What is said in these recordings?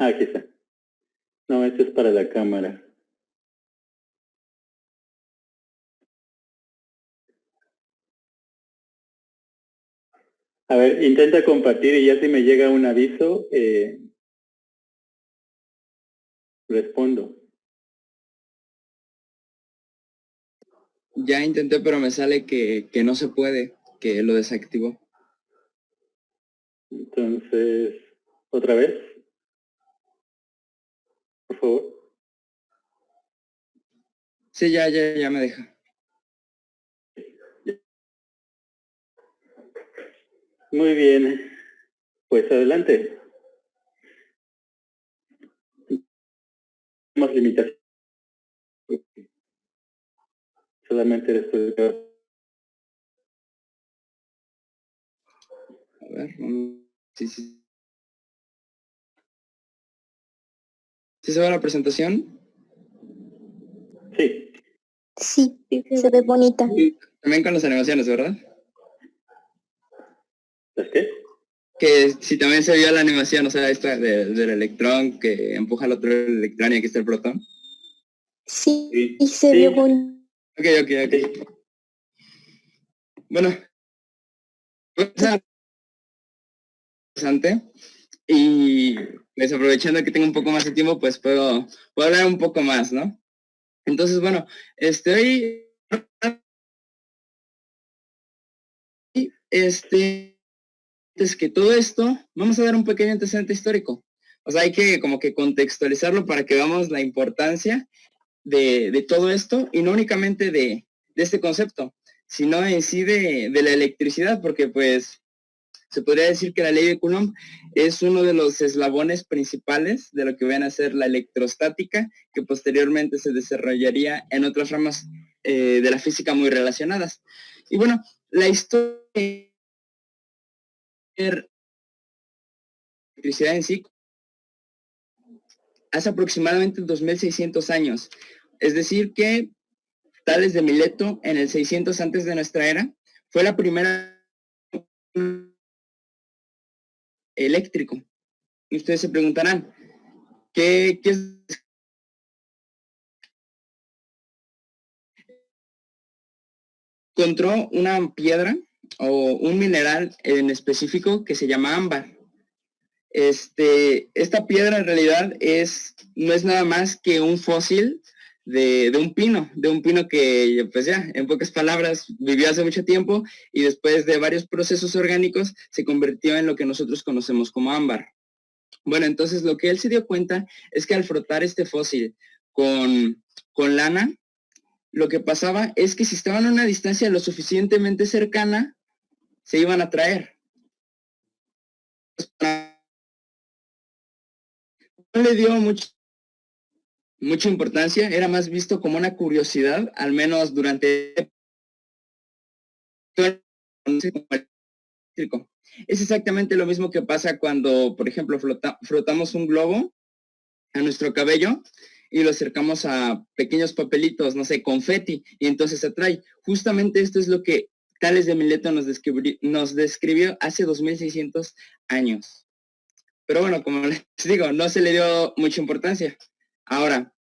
Aquí está. No, este es para la cámara. A ver, intenta compartir y ya si me llega un aviso, respondo. Ya intenté, pero me sale que no se puede, que lo desactivó. Entonces, ¿otra vez? Por favor. Sí, ya me deja. Muy bien. Pues adelante. Tenemos limitaciones. Solamente después de... A ver, sí. ¿Sí se ve la presentación? Sí. Sí, se ve bonita. También con las animaciones, ¿verdad? ¿Es qué? Que si también se vio la animación, o sea, esta del electrón que empuja al otro electrón y aquí está el protón. Sí, y se vio bonito. Ok. Bueno, pues, interesante. Y pues aprovechando que tengo un poco más de tiempo, pues puedo hablar un poco más, ¿no? Entonces, bueno, hoy es que todo esto, vamos a dar un pequeño antecedente histórico. O sea, hay que como que contextualizarlo para que veamos la importancia de todo esto y no únicamente de este concepto, sino en sí de la electricidad, porque pues se podría decir que la ley de Coulomb es uno de los eslabones principales de lo que viene a ser la electrostática, que posteriormente se desarrollaría en otras ramas de la física muy relacionadas. Y bueno, la historia de la electricidad en sí hace aproximadamente 2600 años. Es decir que Tales de Mileto en el 600 antes de nuestra era fue la primera eléctrico. Y ustedes se preguntarán, ¿qué es? Encontró una piedra o un mineral en específico que se llama ámbar. Esta piedra en realidad no es nada más que un fósil de un pino que, pues ya, en pocas palabras, vivió hace mucho tiempo y después de varios procesos orgánicos se convirtió en lo que nosotros conocemos como ámbar. Bueno, entonces lo que él se dio cuenta es que al frotar este fósil con lana, lo que pasaba es que si estaban a una distancia lo suficientemente cercana, se iban a atraer. No le dio mucha importancia, era más visto como una curiosidad, al menos durante es exactamente lo mismo que pasa cuando, por ejemplo, frotamos un globo a nuestro cabello y lo acercamos a pequeños papelitos, no sé, confeti, y entonces atrae. Justamente esto es lo que Tales de Mileto nos describió hace 2600 años. Pero bueno, como les digo, no se le dio mucha importancia. Ahora,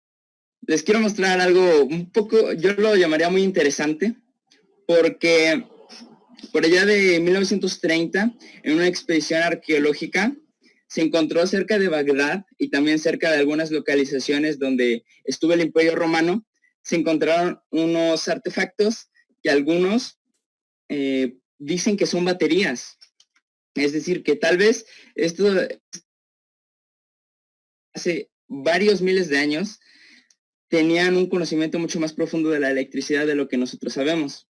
les quiero mostrar algo un poco, yo lo llamaría muy interesante, porque por allá de 1930, en una expedición arqueológica, se encontró cerca de Bagdad y también cerca de algunas localizaciones donde estuvo el Imperio Romano, se encontraron unos artefactos que algunos dicen que son baterías. Es decir, que tal vez esto hace varios miles de años tenían un conocimiento mucho más profundo de la electricidad de lo que nosotros sabemos.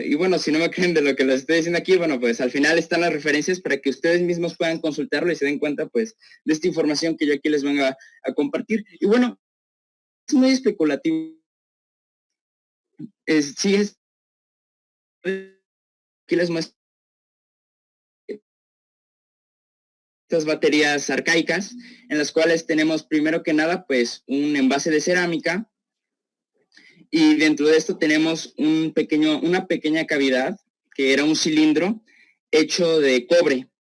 Y bueno, si no me creen de lo que les estoy diciendo aquí, bueno, pues al final están las referencias para que ustedes mismos puedan consultarlo y se den cuenta, pues, de esta información que yo aquí les vengo a compartir. Y bueno, es muy especulativo. Aquí les muestro estas baterías arcaicas, en las cuales tenemos primero que nada, pues, un envase de cerámica, y dentro de esto tenemos una pequeña cavidad, que era un cilindro hecho de cobre.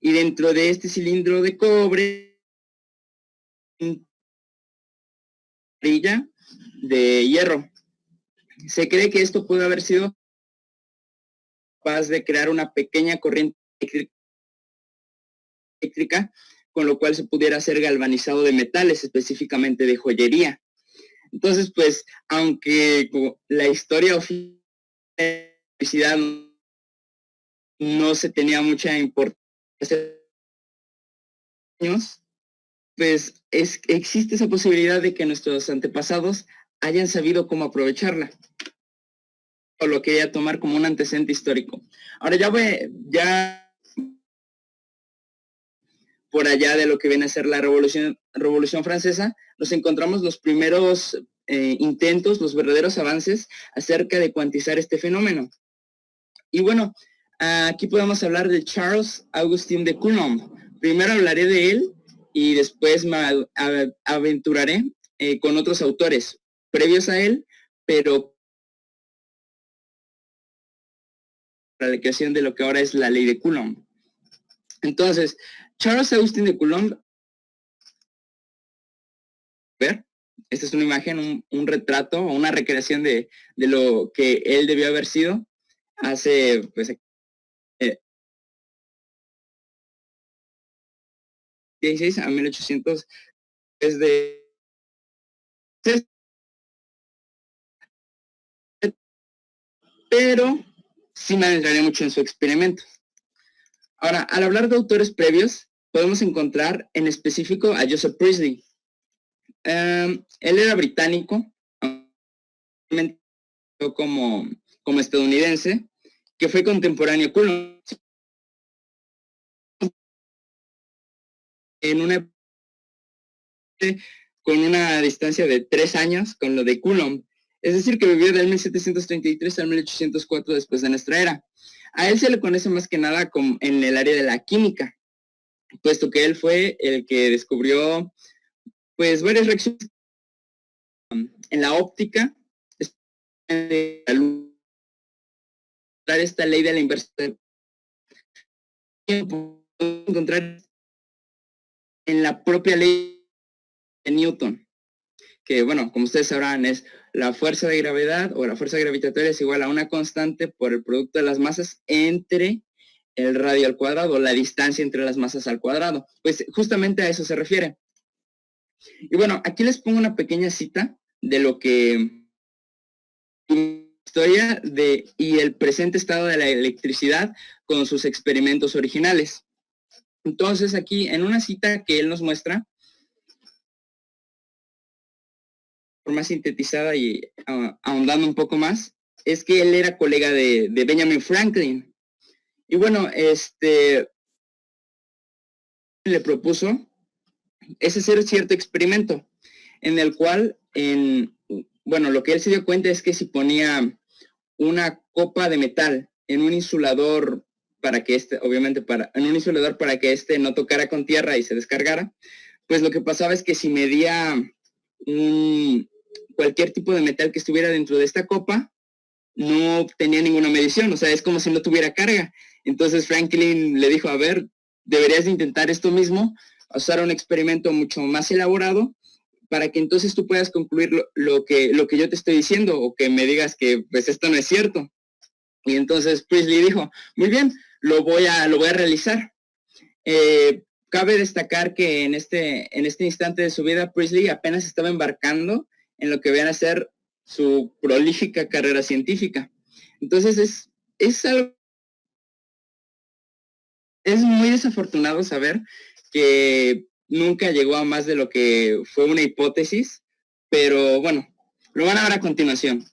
Y dentro de este cilindro de cobre varilla de hierro. Se cree que esto pudo haber sido capaz de crear una pequeña corriente eléctrica, con lo cual se pudiera hacer galvanizado de metales, específicamente de joyería. Entonces, pues, aunque la historia oficial de la electricidad no se tenía mucha importancia, pues existe esa posibilidad de que nuestros antepasados hayan sabido cómo aprovecharla, o lo quería tomar como un antecedente histórico. Ahora ya por allá de lo que viene a ser la Revolución Francesa, nos encontramos los primeros intentos, los verdaderos avances acerca de cuantizar este fenómeno. Y bueno, aquí podemos hablar de Charles Augustin de Coulomb. Primero hablaré de él y después me aventuraré con otros autores previos a él, pero para la creación de lo que ahora es la ley de Coulomb. Entonces, Charles Augustin de Coulomb, esta es una imagen, un retrato o una recreación de lo que él debió haber sido hace, pues, 16 a 1800, pero sí me adentraré mucho en su experimento. Ahora, al hablar de autores previos, podemos encontrar en específico a Joseph Priestley. Él era británico, como estadounidense, que fue contemporáneo a Coulomb. Con una distancia de 3 años con lo de Coulomb. Es decir, que vivió del 1733 al 1804 después de nuestra era. A él se le conoce más que nada como en el área de la química, puesto que él fue el que descubrió pues varias reacciones en la óptica, esta ley de la inversión encontrar en la propia ley de Newton, que bueno, como ustedes sabrán, es la fuerza de gravedad o la fuerza gravitatoria es igual a una constante por el producto de las masas entre el radio al cuadrado, la distancia entre las masas al cuadrado. Pues justamente a eso se refiere. Y bueno, aquí les pongo una pequeña cita de lo que historia y el presente estado de la electricidad con sus experimentos originales. Entonces aquí en una cita que él nos muestra, más sintetizada y ahondando un poco más, es que él era colega de Benjamin Franklin. Y bueno, le propuso es hacer cierto experimento en el cual, bueno, lo que él se dio cuenta es que si ponía una copa de metal en un insulador para que en un insulador para que no tocara con tierra y se descargara, pues lo que pasaba es que si medía cualquier tipo de metal que estuviera dentro de esta copa, no tenía ninguna medición, o sea, es como si no tuviera carga. Entonces Franklin le dijo, a ver, deberías de intentar esto mismo, usar un experimento mucho más elaborado para que entonces tú puedas concluir lo que yo te estoy diciendo o que me digas que pues esto no es cierto. Y entonces Priestley dijo, muy bien, lo voy a realizar. Cabe destacar que en este instante de su vida, Priestley apenas estaba embarcando en lo que viene a ser su prolífica carrera científica. Entonces es muy desafortunado saber que nunca llegó a más de lo que fue una hipótesis, pero bueno, lo van a ver a continuación.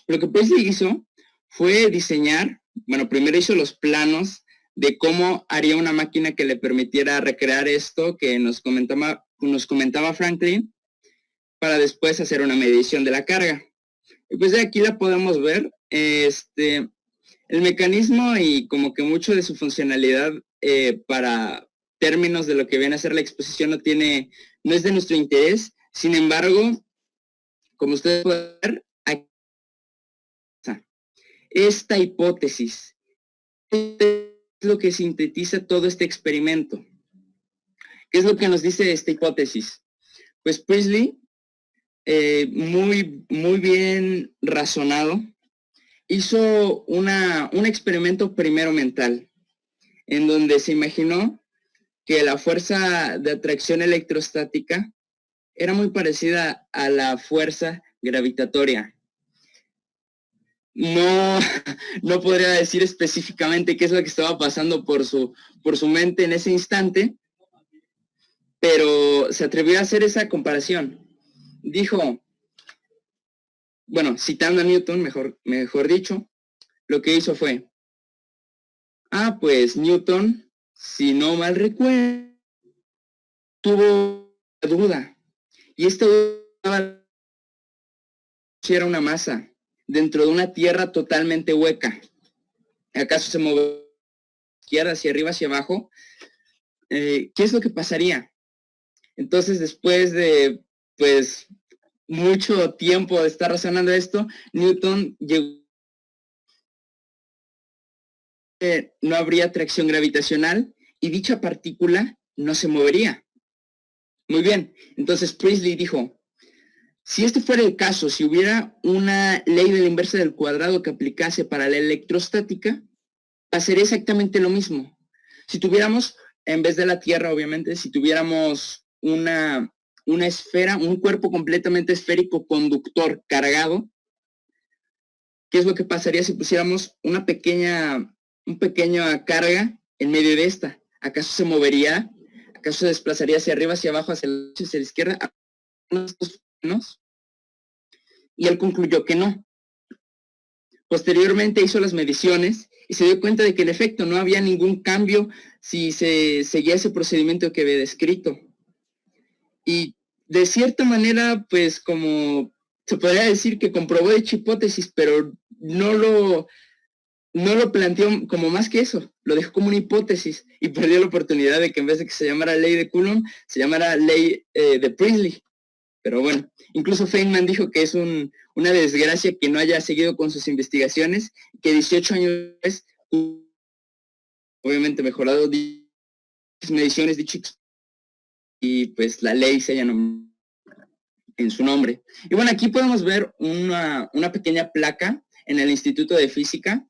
Lo que Priestley hizo fue diseñar, bueno, primero hizo los planos de cómo haría una máquina que le permitiera recrear esto que nos comentaba Franklin, para después hacer una medición de la carga. Y pues de aquí la podemos ver, el mecanismo y como que mucho de su funcionalidad para términos de lo que viene a ser la exposición no es de nuestro interés. Sin embargo, como ustedes pueden ver, esta hipótesis es lo que sintetiza todo este experimento. ¿Qué es lo que nos dice esta hipótesis? Pues Priestley, muy bien razonado, hizo un experimento primero mental, en donde se imaginó que la fuerza de atracción electrostática era muy parecida a la fuerza gravitatoria. No, no podría decir específicamente qué es lo que estaba pasando por su mente en ese instante, pero se atrevió a hacer esa comparación. Dijo, bueno, citando a Newton, mejor dicho, lo que hizo fue, pues Newton, si no mal recuerdo, tuvo duda, y esta duda era una masa dentro de una tierra totalmente hueca. ¿Acaso se mueve izquierda, hacia arriba, hacia abajo? ¿Qué es lo que pasaría? Entonces, después de, pues, mucho tiempo de estar razonando esto, Newton llegó que no habría atracción gravitacional y dicha partícula no se movería. Muy bien, entonces Priestley dijo, si este fuera el caso, si hubiera una ley de la inversa del cuadrado que aplicase para la electrostática, pasaría exactamente lo mismo. Si tuviéramos, en vez de la Tierra, obviamente, si tuviéramos una esfera, un cuerpo completamente esférico conductor cargado, ¿qué es lo que pasaría si pusiéramos una pequeña carga en medio de esta? ¿Acaso se movería? ¿Acaso se desplazaría hacia arriba, hacia abajo, hacia la izquierda? Y él concluyó que no. Posteriormente hizo las mediciones y se dio cuenta de que en efecto no había ningún cambio si se seguía ese procedimiento que había descrito. Y de cierta manera, pues como se podría decir que comprobó dicha hipótesis, pero no lo planteó como más que eso, lo dejó como una hipótesis y perdió la oportunidad de que en vez de que se llamara ley de Coulomb, se llamara ley de Priestley. Pero bueno, incluso Feynman dijo que es una desgracia que no haya seguido con sus investigaciones, que 18 años después, obviamente mejorado dichas mediciones, y pues la ley se haya nombrado en su nombre. Y bueno, aquí podemos ver una pequeña placa en el Instituto de Física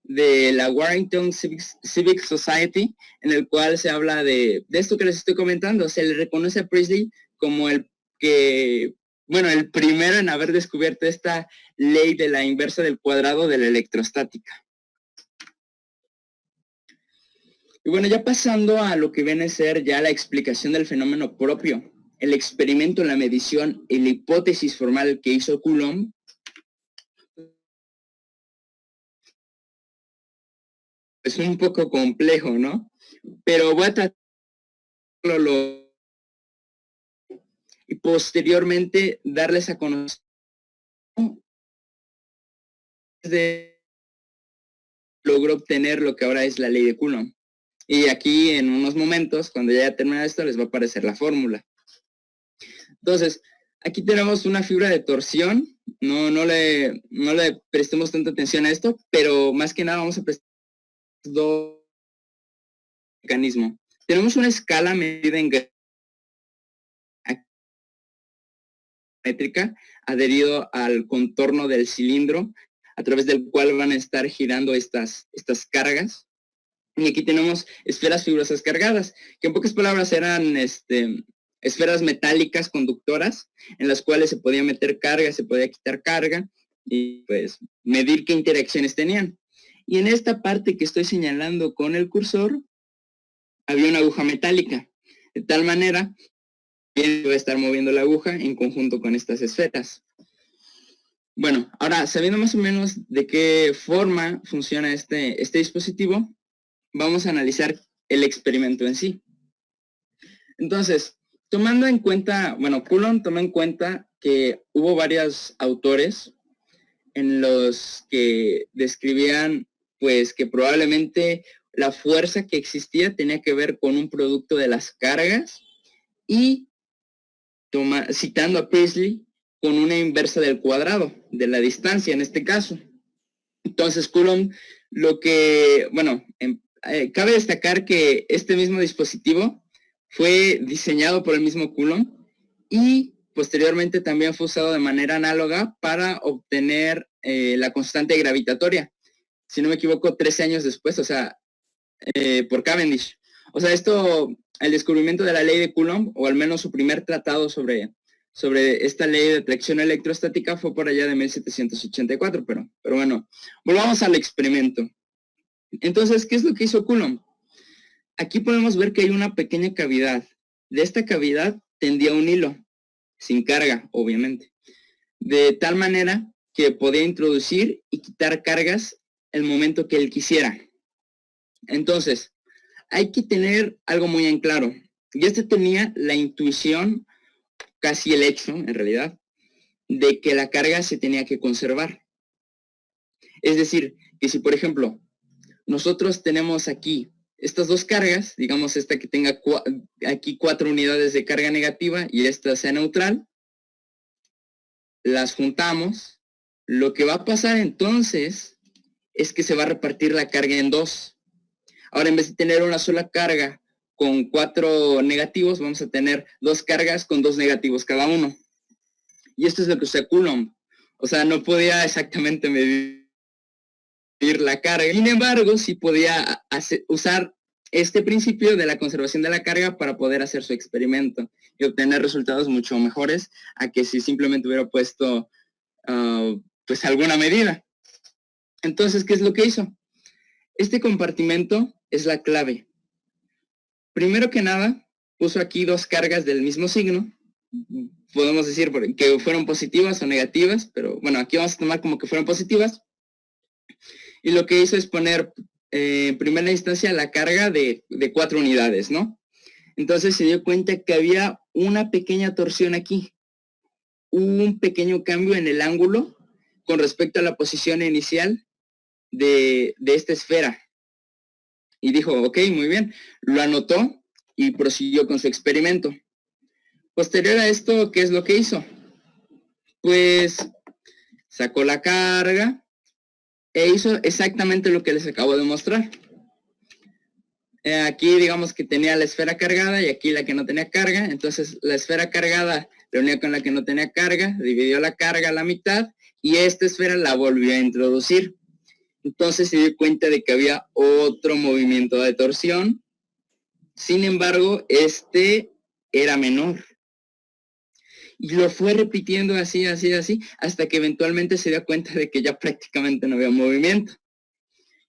de la Warrington Civic Society, en el cual se habla de esto que les estoy comentando. Se le reconoce a Priestley como el primero en haber descubierto esta ley de la inversa del cuadrado de la electrostática. Y bueno, ya pasando a lo que viene a ser ya la explicación del fenómeno propio, el experimento, la medición y la hipótesis formal que hizo Coulomb, es un poco complejo, ¿no? Pero voy a tratarlo y posteriormente darles a conocer logró obtener lo que ahora es la ley de Coulomb. Y aquí en unos momentos, cuando ya termine esto, les va a aparecer la fórmula. Entonces, aquí tenemos una fibra de torsión. No le prestemos tanta atención a esto, pero más que nada vamos a prestar dos mecanismos. Tenemos una escala medida en métrica adherido al contorno del cilindro, a través del cual van a estar girando estas cargas. Y aquí tenemos esferas fibrosas cargadas, que en pocas palabras eran esferas metálicas conductoras, en las cuales se podía meter carga, se podía quitar carga, y pues medir qué interacciones tenían. Y en esta parte que estoy señalando con el cursor, había una aguja metálica, de tal manera que va a estar moviendo la aguja en conjunto con estas esferas. Bueno, ahora, sabiendo más o menos de qué forma funciona este dispositivo, vamos a analizar el experimento en sí. Entonces, tomando en cuenta, Coulomb tomó en cuenta que hubo varios autores en los que describían, pues, que probablemente la fuerza que existía tenía que ver con un producto de las cargas y citando a Priestley con una inversa del cuadrado, de la distancia en este caso. Entonces, Coulomb, cabe destacar que este mismo dispositivo fue diseñado por el mismo Coulomb y posteriormente también fue usado de manera análoga para obtener la constante gravitatoria, si no me equivoco, 13 años después, o sea, por Cavendish. O sea, el descubrimiento de la ley de Coulomb, o al menos su primer tratado sobre esta ley de atracción electrostática fue por allá de 1784, pero bueno, volvamos al experimento. Entonces, ¿qué es lo que hizo Coulomb? Aquí podemos ver que hay una pequeña cavidad. De esta cavidad tendía un hilo, sin carga, obviamente, de tal manera que podía introducir y quitar cargas el momento que él quisiera. Entonces, hay que tener algo muy en claro. Ya se tenía la intuición, casi el hecho, en realidad, de que la carga se tenía que conservar. Es decir, que si, por ejemplo, nosotros tenemos aquí estas dos cargas, digamos esta que tenga aquí 4 unidades de carga negativa y esta sea neutral, las juntamos, lo que va a pasar entonces es que se va a repartir la carga en 2. Ahora, en vez de tener una sola carga con 4 negativos, vamos a tener 2 cargas con 2 negativos cada uno. Y esto es lo que usa Coulomb. O sea, no podía exactamente medir la carga. Sin embargo, sí podía usar este principio de la conservación de la carga para poder hacer su experimento y obtener resultados mucho mejores a que si simplemente hubiera puesto pues alguna medida. Entonces, ¿qué es lo que hizo? Este compartimento es la clave. Primero que nada, puso aquí 2 cargas del mismo signo. Podemos decir que fueron positivas o negativas, pero bueno, aquí vamos a tomar como que fueron positivas. Y lo que hizo es poner en primera instancia la carga de 4 unidades, ¿no? Entonces se dio cuenta que había una pequeña torsión aquí, un pequeño cambio en el ángulo con respecto a la posición inicial de esta esfera. Y dijo, ok, muy bien, lo anotó y prosiguió con su experimento. Posterior a esto, ¿qué es lo que hizo? Pues sacó la carga e hizo exactamente lo que les acabo de mostrar. Aquí digamos que tenía la esfera cargada y aquí la que no tenía carga. Entonces la esfera cargada la unió con la que no tenía carga, dividió la carga a la mitad y esta esfera la volvió a introducir. Entonces se dio cuenta de que había otro movimiento de torsión. Sin embargo, este era menor. Y lo fue repitiendo así, hasta que eventualmente se dio cuenta de que ya prácticamente no había movimiento.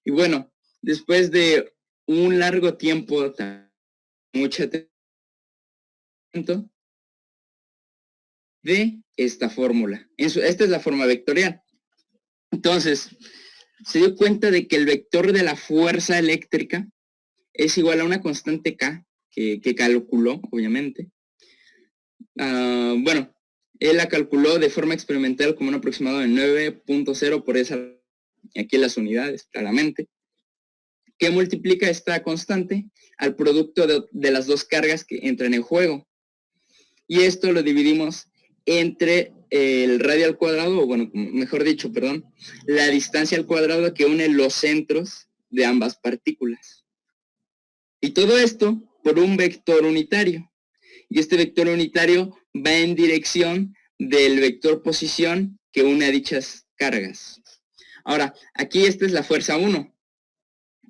Y bueno, después de un largo tiempo, mucho tiempo, de esta fórmula. Esta es la forma vectorial. Entonces, se dio cuenta de que el vector de la fuerza eléctrica es igual a una constante K, que calculó, obviamente. Bueno, él la calculó de forma experimental como un aproximado de 9.0 por esa, aquí las unidades, claramente, que multiplica esta constante al producto de las 2 cargas que entran en juego. Y esto lo dividimos entre el radio al cuadrado, o bueno, mejor dicho, perdón, la distancia al cuadrado que une los centros de ambas partículas. Y todo esto por un vector unitario. Y este vector unitario va en dirección del vector posición que une a dichas cargas. Ahora, aquí esta es la fuerza 1.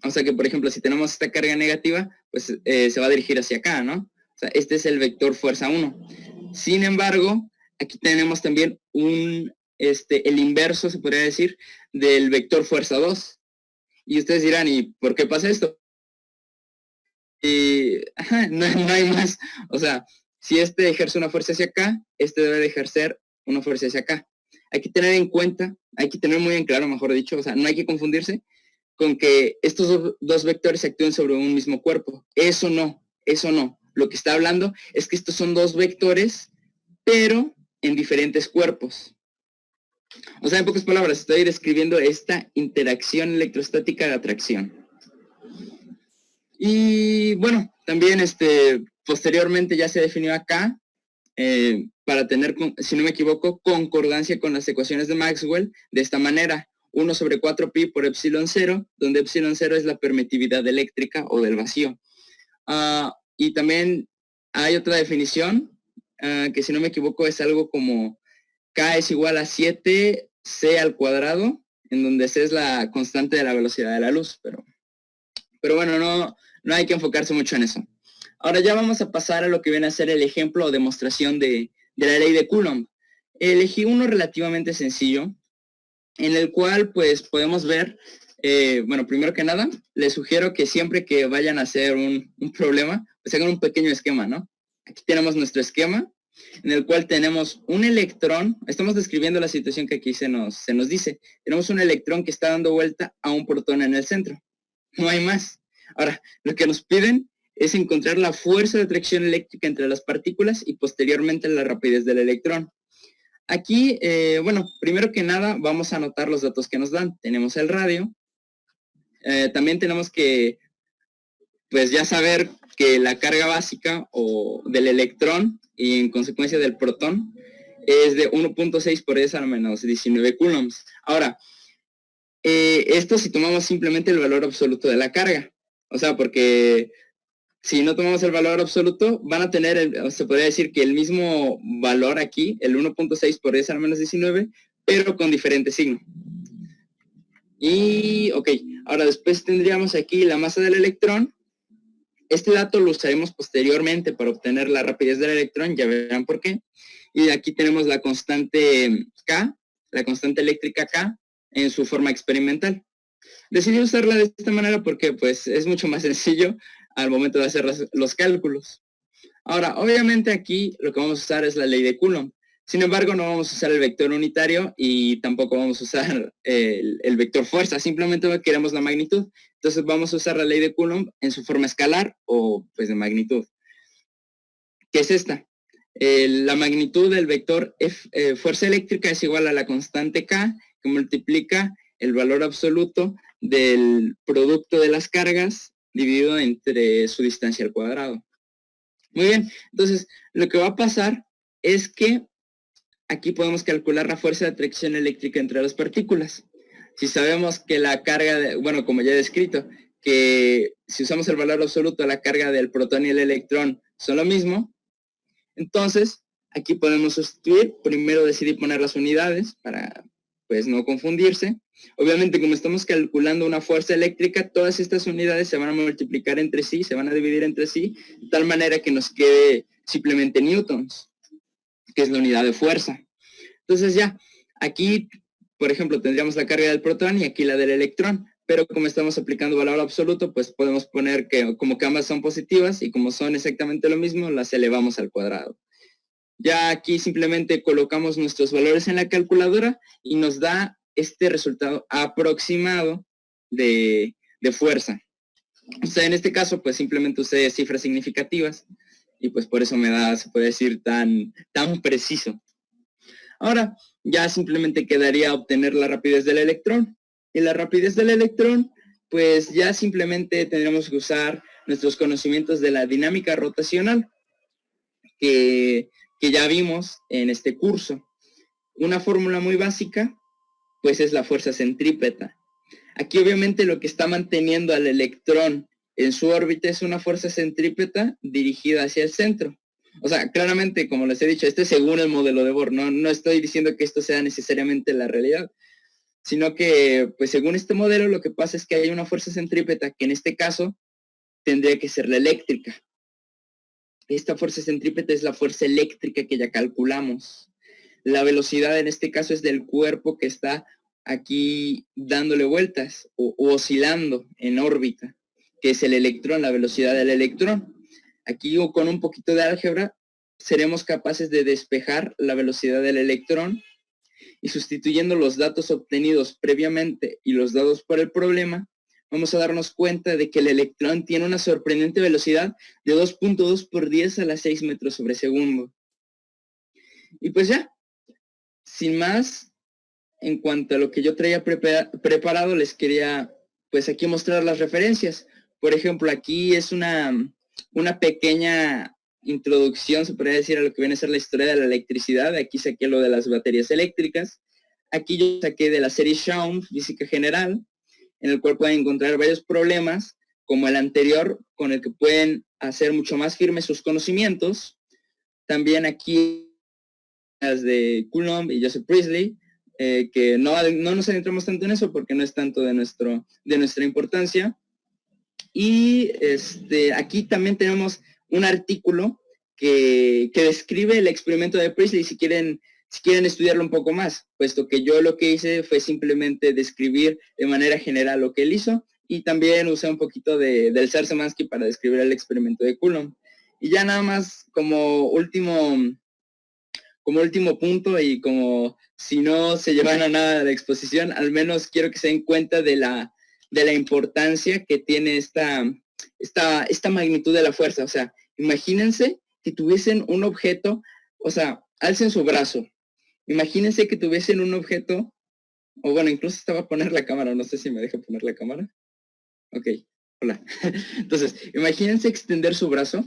O sea que, por ejemplo, si tenemos esta carga negativa, pues se va a dirigir hacia acá, ¿no? O sea, este es el vector fuerza 1. Sin embargo, aquí tenemos también el inverso, se podría decir, del vector fuerza 2. Y ustedes dirán, ¿y por qué pasa esto? No hay más. O sea, si este ejerce una fuerza hacia acá, este debe de ejercer una fuerza hacia acá. Hay que tener en cuenta, hay que tener muy en claro, mejor dicho, o sea, no hay que confundirse con que estos dos vectores actúen sobre un mismo cuerpo. Eso no. Lo que está hablando es que estos son 2 vectores, pero en diferentes cuerpos. O sea, en pocas palabras, estoy describiendo esta interacción electrostática de atracción. Y bueno, también posteriormente ya se definió acá, para tener, si no me equivoco, concordancia con las ecuaciones de Maxwell, de esta manera, 1 sobre 4pi por epsilon 0, donde epsilon 0 es la permitividad eléctrica o del vacío. Y también hay otra definición, que si no me equivoco es algo como K es igual a 7C al cuadrado, en donde C es la constante de la velocidad de la luz, pero bueno, no hay que enfocarse mucho en eso. Ahora ya vamos a pasar a lo que viene a ser el ejemplo o demostración de la ley de Coulomb. Elegí uno relativamente sencillo, en el cual pues podemos ver, bueno, primero que nada, les sugiero que siempre que vayan a hacer un problema, pues hagan un pequeño esquema, ¿no? Aquí tenemos nuestro esquema, en el cual tenemos un electrón, estamos describiendo la situación que aquí se nos dice, tenemos un electrón que está dando vuelta a un protón en el centro, no hay más. Ahora, lo que nos piden es encontrar la fuerza de atracción eléctrica entre las partículas y posteriormente la rapidez del electrón. Aquí, bueno, primero que nada vamos a anotar los datos que nos dan. Tenemos el radio, también tenemos que, pues ya saber que la carga básica o del electrón y en consecuencia del protón es de 1.6 por 10 a la menos 19 coulombs. Ahora, esto si tomamos simplemente el valor absoluto de la carga, o sea, porque si no tomamos el valor absoluto, van a tener, se podría decir que el mismo valor aquí, el 1.6 por 10 a la menos 19, pero con diferente signo. Y, ok, ahora después tendríamos aquí la masa del electrón. Este dato lo usaremos posteriormente para obtener la rapidez del electrón, ya verán por qué. Y aquí tenemos la constante K, la constante eléctrica K, en su forma experimental. Decidí usarla de esta manera porque pues es mucho más sencillo al momento de hacer los cálculos. Ahora, obviamente aquí lo que vamos a usar es la ley de Coulomb. Sin embargo, no vamos a usar el vector unitario y tampoco vamos a usar el vector fuerza, simplemente queremos la magnitud. Entonces vamos a usar la ley de Coulomb en su forma escalar o pues de magnitud. ¿Qué es esta? La magnitud del vector fuerza eléctrica es igual a la constante K, que multiplica el valor absoluto del producto de las cargas dividido entre su distancia al cuadrado. Muy bien, entonces lo que va a pasar es que aquí podemos calcular la fuerza de atracción eléctrica entre las partículas. Si sabemos que la carga, bueno, como ya he descrito, que si usamos el valor absoluto, la carga del protón y el electrón son lo mismo, entonces aquí podemos sustituir, primero decidí poner las unidades para pues no confundirse. Obviamente, como estamos calculando una fuerza eléctrica, todas estas unidades se van a multiplicar entre sí, se van a dividir entre sí, de tal manera que nos quede simplemente newtons, que es la unidad de fuerza. Entonces ya, aquí, por ejemplo, tendríamos la carga del protón y aquí la del electrón, pero como estamos aplicando valor absoluto, pues podemos poner que como que ambas son positivas y como son exactamente lo mismo, las elevamos al cuadrado. Ya aquí simplemente colocamos nuestros valores en la calculadora y nos da este resultado aproximado de fuerza. O sea, en este caso, pues simplemente usé cifras significativas y pues por eso me da, se puede decir, tan preciso. Ahora, ya simplemente quedaría obtener la rapidez del electrón. Y la rapidez del electrón, pues ya simplemente tendremos que usar nuestros conocimientos de la dinámica rotacional, que ya vimos en este curso. Una fórmula muy básica, pues es la fuerza centrípeta. Aquí obviamente lo que está manteniendo al electrón en su órbita es una fuerza centrípeta dirigida hacia el centro. O sea, claramente, como les he dicho, este es según el modelo de Bohr, no estoy diciendo que esto sea necesariamente la realidad, sino que, pues según este modelo, lo que pasa es que hay una fuerza centrípeta que en este caso tendría que ser la eléctrica. Esta fuerza centrípeta es la fuerza eléctrica que ya calculamos. La velocidad en este caso es del cuerpo que está aquí dándole vueltas o oscilando en órbita, que es el electrón, la velocidad del electrón. Aquí con un poquito de álgebra seremos capaces de despejar la velocidad del electrón y sustituyendo los datos obtenidos previamente y los dados por el problema, vamos a darnos cuenta de que el electrón tiene una sorprendente velocidad de 2.2 por 10 a la 6 metros sobre segundo. Y pues ya, sin más, en cuanto a lo que yo traía preparado, les quería pues aquí mostrar las referencias. Por ejemplo, aquí es una pequeña introducción, se podría decir, a lo que viene a ser la historia de la electricidad. Aquí saqué lo de las baterías eléctricas. Aquí yo saqué de la serie Shaun, Física General, en el cual pueden encontrar varios problemas, como el anterior, con el que pueden hacer mucho más firmes sus conocimientos. También aquí las de Coulomb y Joseph Priestley, que no nos adentramos tanto en eso porque no es tanto de nuestra importancia. Y aquí también tenemos un artículo que describe el experimento de Priestley, si quieren estudiarlo un poco más, puesto que yo lo que hice fue simplemente describir de manera general lo que él hizo, y también usé un poquito del Zar-Szymanski para describir el experimento de Coulomb. Y ya nada más como último punto, y como si no se llevan a nada de la exposición, al menos quiero que se den cuenta de la importancia que tiene esta magnitud de la fuerza. O sea, imagínense que tuviesen un objeto, o sea, alcen su brazo. Imagínense que tuviesen un objeto, o bueno, incluso estaba a poner la cámara, no sé si me deja poner la cámara. Ok, hola. Entonces, imagínense extender su brazo.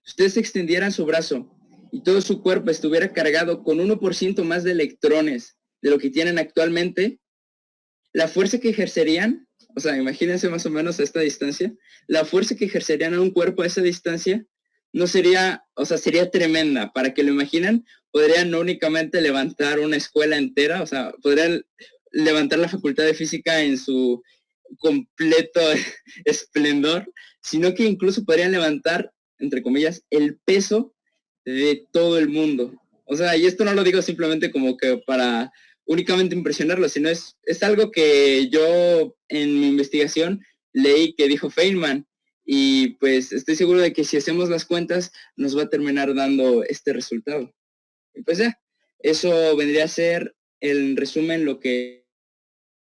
Si ustedes extendieran su brazo y todo su cuerpo estuviera cargado con 1% más de electrones de lo que tienen actualmente, la fuerza que ejercerían, o sea, imagínense más o menos a esta distancia, la fuerza que ejercerían a un cuerpo a esa distancia no sería, o sea, sería tremenda. Para que lo imaginen, podrían no únicamente levantar una escuela entera, o sea, podrían levantar la facultad de física en su completo esplendor, sino que incluso podrían levantar, entre comillas, el peso de todo el mundo. O sea, y esto no lo digo simplemente como que para únicamente impresionarlo, sino es algo que yo en mi investigación leí que dijo Feynman, y pues estoy seguro de que si hacemos las cuentas nos va a terminar dando este resultado. Y pues ya, eso vendría a ser el resumen, lo que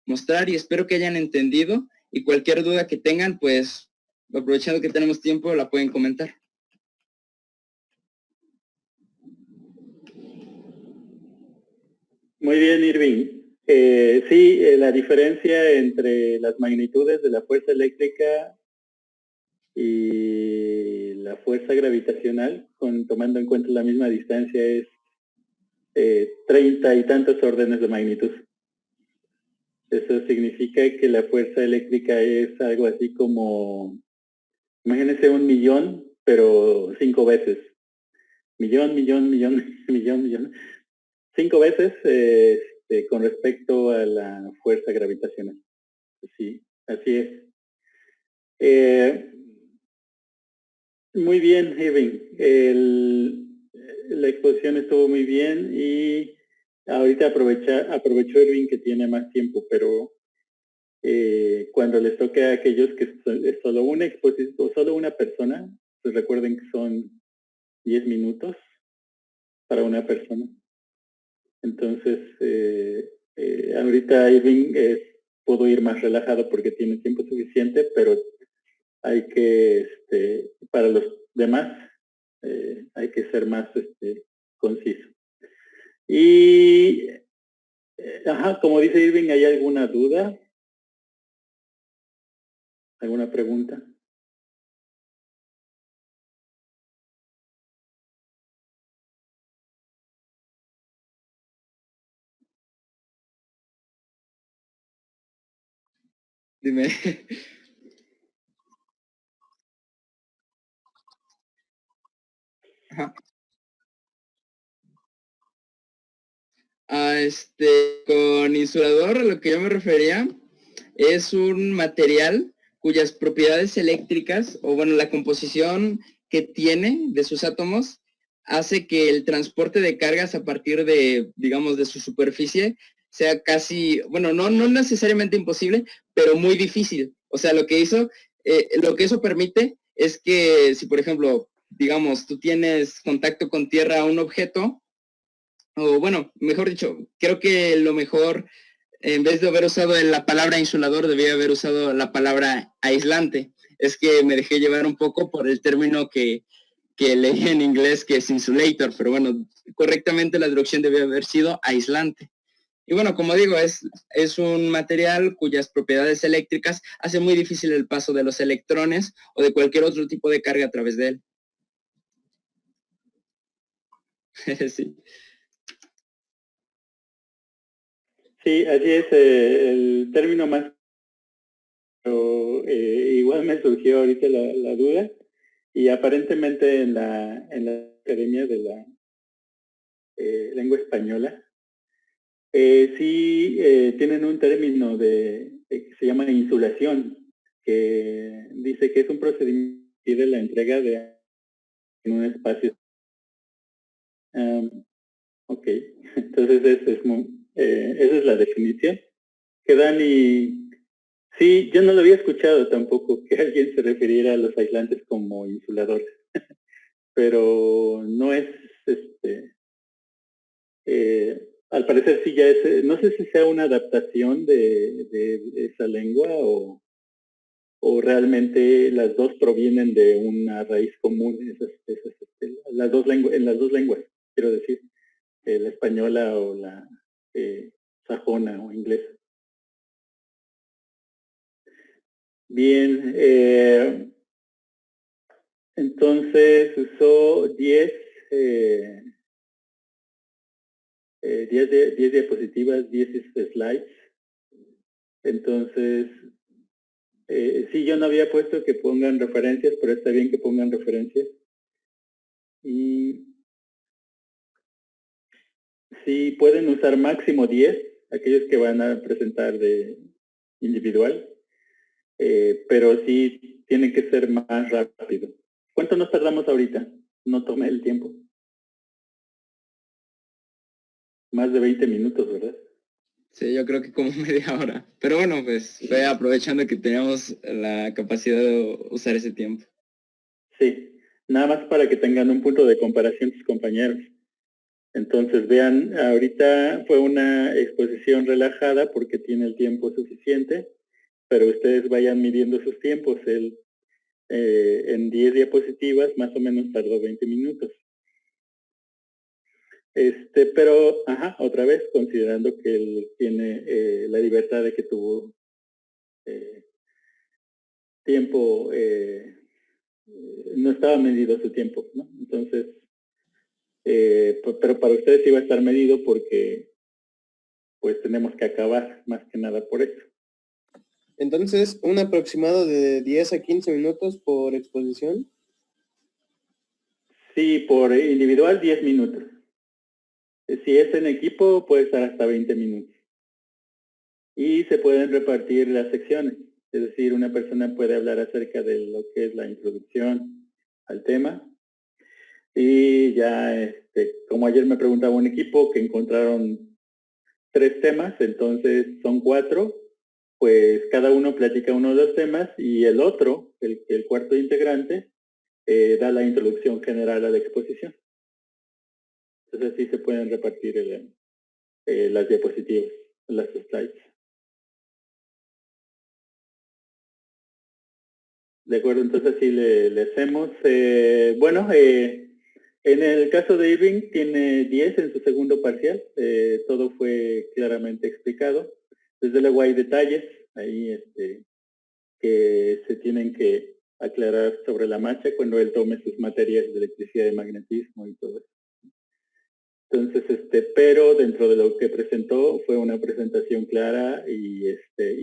mostrar, y espero que hayan entendido, y cualquier duda que tengan, pues aprovechando que tenemos tiempo, la pueden comentar. Muy bien, Irving. Sí, la diferencia entre las magnitudes de la fuerza eléctrica y la fuerza gravitacional, tomando en cuenta la misma distancia, es 30 y tantos órdenes de magnitud. Eso significa que la fuerza eléctrica es algo así como, imagínense 1.000.000, pero 5 veces. Millón, 5 veces con respecto a la fuerza gravitacional. Sí, así es. Muy bien, Irving. La exposición estuvo muy bien, y ahorita aprovechó Irving que tiene más tiempo, pero cuando les toque a aquellos que es solo una exposición o solo una persona, pues recuerden que son 10 minutos para una persona. Entonces, ahorita Irving pudo ir más relajado porque tiene tiempo suficiente, pero hay que, para los demás, hay que ser más conciso. Y, como dice Irving, ¿hay alguna duda? ¿Alguna pregunta? Dime. Ajá. Con insulador, a lo que yo me refería, es un material cuyas propiedades eléctricas, o bueno, la composición que tiene de sus átomos, hace que el transporte de cargas a partir de, digamos, de su superficie sea casi, bueno, no necesariamente imposible, pero muy difícil. O sea, lo que eso permite es que si, por ejemplo, digamos, tú tienes contacto con tierra a un objeto, o bueno, mejor dicho, creo que lo mejor, en vez de haber usado la palabra insulador, debía haber usado la palabra aislante. Es que me dejé llevar un poco por el término que leí en inglés, que es insulator, pero bueno, correctamente la traducción debía haber sido aislante. Y bueno, como digo, es un material cuyas propiedades eléctricas hacen muy difícil el paso de los electrones o de cualquier otro tipo de carga a través de él. Sí. Sí, así es. El término más, pero igual me surgió ahorita la duda, y aparentemente en la Academia de la Lengua Española, sí tienen un término que se llama insulación, que dice que es un procedimiento de la entrega de un espacio. Ok, entonces esa es la definición que dan. Y sí, yo no lo había escuchado tampoco, que alguien se refiriera a los aislantes como insuladores, pero no es, al parecer sí ya es, no sé si sea una adaptación de esa lengua o realmente las dos provienen de una raíz común, en las dos lenguas, quiero decir, la española o la sajona o inglesa. Bien, entonces usó 10 diapositivas, 10 slides. Entonces, sí, yo no había puesto que pongan referencias, pero está bien que pongan referencias. Y sí, pueden usar máximo 10, aquellos que van a presentar de individual, pero sí tienen que ser más rápido. ¿Cuánto nos tardamos ahorita? No tomé el tiempo. Más de 20 minutos, ¿verdad? Sí, yo creo que como media hora. Pero bueno, pues fue aprovechando que teníamos la capacidad de usar ese tiempo. Sí, nada más para que tengan un punto de comparación sus compañeros. Entonces vean, ahorita fue una exposición relajada porque tiene el tiempo suficiente, pero ustedes vayan midiendo sus tiempos. Él en 10 diapositivas más o menos tardó 20 minutos. Pero, otra vez, considerando que él tiene la libertad de que tuvo tiempo, no estaba medido su tiempo, ¿no? Entonces, pero para ustedes iba a estar medido porque pues tenemos que acabar más que nada por eso. Entonces, un aproximado de 10 a 15 minutos por exposición. Sí, por individual 10 minutos. Si es en equipo puede estar hasta 20 minutos. Y se pueden repartir las secciones. Es decir, una persona puede hablar acerca de lo que es la introducción al tema. Y ya, como ayer me preguntaba un equipo que encontraron 3 temas, entonces son 4, pues cada uno platica uno de los temas y el otro, el cuarto integrante, da la introducción general a la exposición. Entonces así se pueden repartir las diapositivas, las slides. De acuerdo, entonces así le hacemos. En el caso de Irving tiene 10 en su segundo parcial. Todo fue claramente explicado. Desde luego hay detalles ahí que se tienen que aclarar sobre la marcha cuando él tome sus materias de electricidad y magnetismo y todo eso. Entonces, pero dentro de lo que presentó fue una presentación clara y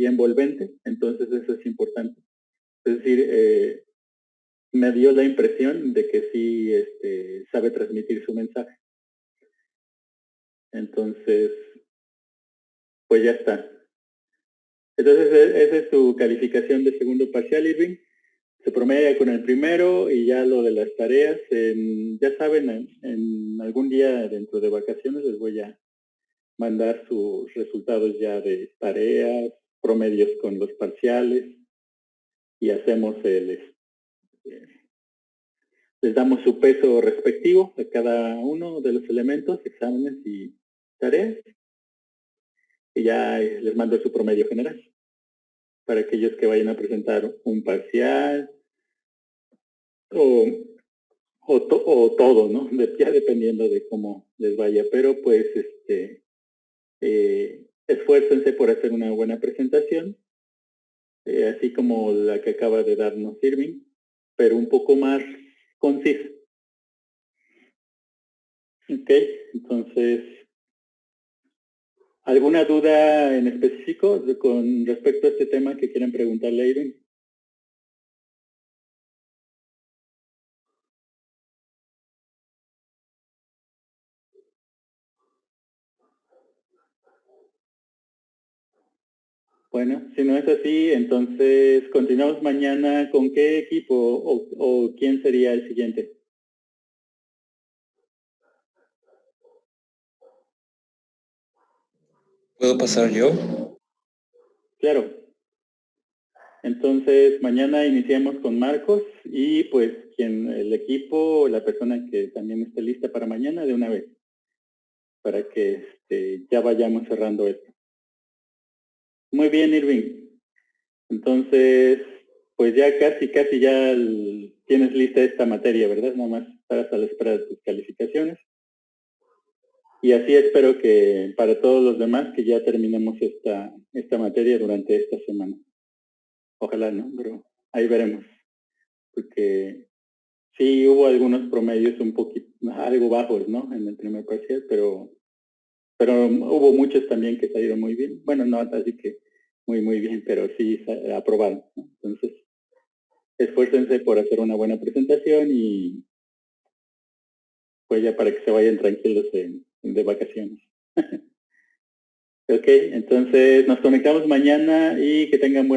envolvente. Entonces eso es importante. Es decir, me dio la impresión de que sí sabe transmitir su mensaje. Entonces, pues ya está. Entonces, esa es su calificación de segundo parcial, Irving. Se promedia con el primero y ya lo de las tareas, ya saben, en algún día dentro de vacaciones les voy a mandar sus resultados ya de tareas, promedios con los parciales y hacemos les damos su peso respectivo de cada uno de los elementos, exámenes y tareas, y ya les mando su promedio general para aquellos que vayan a presentar un parcial o todo, ¿no? Ya dependiendo de cómo les vaya, pero pues esfuércense por hacer una buena presentación, así como la que acaba de darnos Irving, pero un poco más concisa. Ok, entonces, ¿alguna duda en específico con respecto a este tema que quieran preguntarle a Irving? Bueno, si no es así, entonces continuamos mañana. ¿Con qué equipo o quién sería el siguiente? ¿Puedo pasar yo? Claro. Entonces, mañana iniciamos con Marcos y pues el equipo, la persona que también esté lista para mañana de una vez, para que ya vayamos cerrando esto. Muy bien, Irving. Entonces, pues ya casi ya tienes lista esta materia, ¿verdad? Nada más estar a la espera de tus calificaciones. Y así espero que para todos los demás que ya terminemos esta materia durante esta semana. Ojalá, ¿no? Pero ahí veremos. Porque sí hubo algunos promedios un poquito, algo bajos, ¿no? En el primer parcial, pero hubo muchos también que salieron muy bien. Bueno, no así que muy bien, pero sí aprobaron, ¿no? Entonces, esfuércense por hacer una buena presentación y pues ya para que se vayan tranquilos de vacaciones. Ok, entonces nos conectamos mañana y que tengan buen